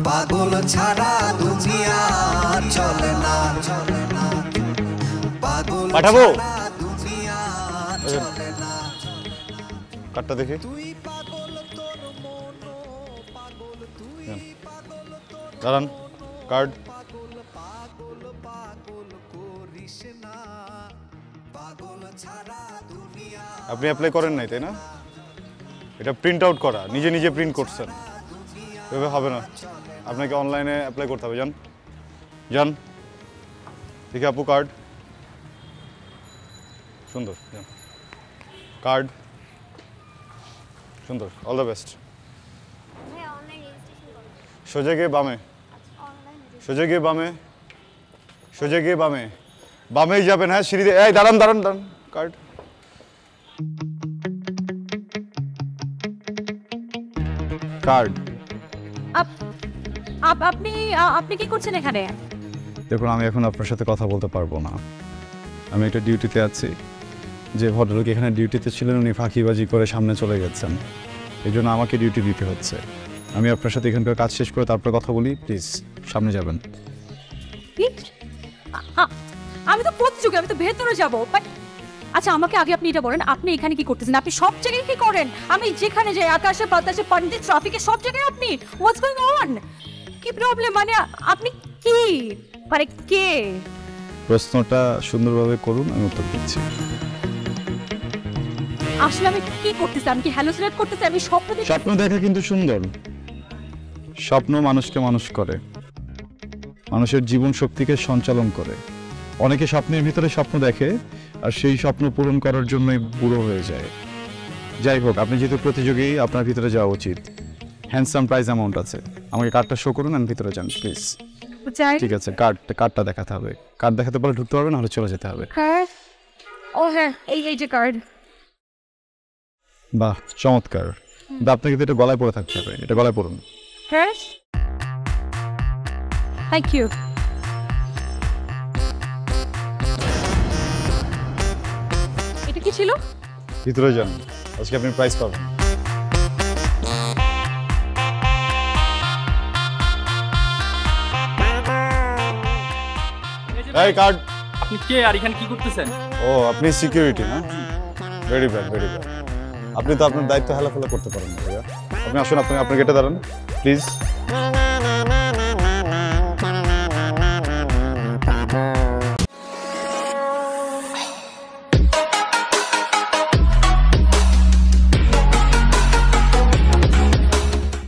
পাগল ছাড়া দুনিয়া চলে না, পাগল পাঠাবো ছাড়া দুনিয়া চলে না। কার্ডটা দেখি। দাঁড়ান, কার্ড। আপনি অ্যাপ্লাই করেন নাই তাই না? এটা প্রিন্ট আউট করা, নিজে নিজে প্রিন্ট করছেন, এভাবে হবে না। আপনাকে অনলাইনে অ্যাপ্লাই করতে হবে। যান যান, দেখি আপু কার্ড। সুন্দর, যান কার্ড, সুন্দর, অল দ্য বেস্ট। সোজা গিয়ে বামে, সোজা গিয়ে বামে, সোজা গিয়ে বামে, বামেই যাবেন। হ্যাঁ, সিঁড়িতে। এই দাঁড়ান দাঁড়ান দাঁড়ান, কার্ড। কার্ড। আপনি কি করছেন এখানে? দেখুন, আমি এখন আপনার সাথে কথা বলতে পারবো না। আমি একটা ডিউটিতে আছি। যে ভদ্রলোক এখানে ডিউটিতে ছিলেন উনি ফাঁকিবাজি করে সামনে চলে গেছেন, এই জন্য আমাকে ডিউটি দিতে হচ্ছে। আমি আপনার সাথে এখানকার কাজ শেষ করে তারপরে কথা বলি। প্লিজ সামনে যাবেন। আমি তো প্রতিযোগী, আমি তো ভেতরে যাবো। আচ্ছা, আমাকে আগে আপনি এটা বলেন, আপনি এখানে কি করতেছেন? আপনি সব জায়গায় কি করেন? আমি যেখানে যাই, আকাশে বাতাসে পানিতে ট্রাফিকে, সব জায়গায় আপনি। What's going on? কি প্রবলেম? মানে আপনি কি, মানে কে? প্রশ্নটা সুন্দরভাবে করুন, আমি উত্তর দিচ্ছি। আসলে আমি কি করতেছি? আমি কি হ্যালুসিনেট করতেছি? আমি স্বপ্ন দেখছি। স্বপ্ন দেখা কিন্তু সুন্দর। স্বপ্ন মানুষকে মানুষ করে, মানুষের জীবন শক্তিকে সঞ্চালন করে। অনেকে স্বপ্নের ভিতরে স্বপ্ন দেখে আর সেই স্বপ্ন পূরণ করার জন্যই বুড়ো হয়ে যায়। যাই হোক, আপনি যেহেতু প্রতিযোগী, আপনার ভিতরে যাওয়া উচিত। হ্যান্ডসাম প্রাইজ অ্যামাউন্ট আছে। আমাকে কার্ডটা শো করুন, আমি ভিতরে যান প্লিজ। ঠিক আছে, কার্ডটা দেখাতে হবে। কার্ড দেখাতে পারলে ঢুকতে পারবে, নাহলে চলে যেতে হবে। ও হ্যাঁ, এই যে কার্ড। বাহ, চমৎকার। আপনাকে তো এটা গলায় পরে থাকতে হবে। এটা গলায় পরুন। হ্যাঁ, থ্যাংক ইউ। এটা কি ছিল? ভিতরে যান, আজকে আপনি প্রাইজ পাবেন। এই কার্ড। আপনি কে আর এখানে কি করতেছেন? ও, আপনি সিকিউরিটি না? Very bad, very bad. আপনি তো আপনার দায়িত্ব হেলাফেলা করতে পারেন না ভাইয়া। আপনি আসুন, আপনি গেটে দাঁড়ান প্লিজ।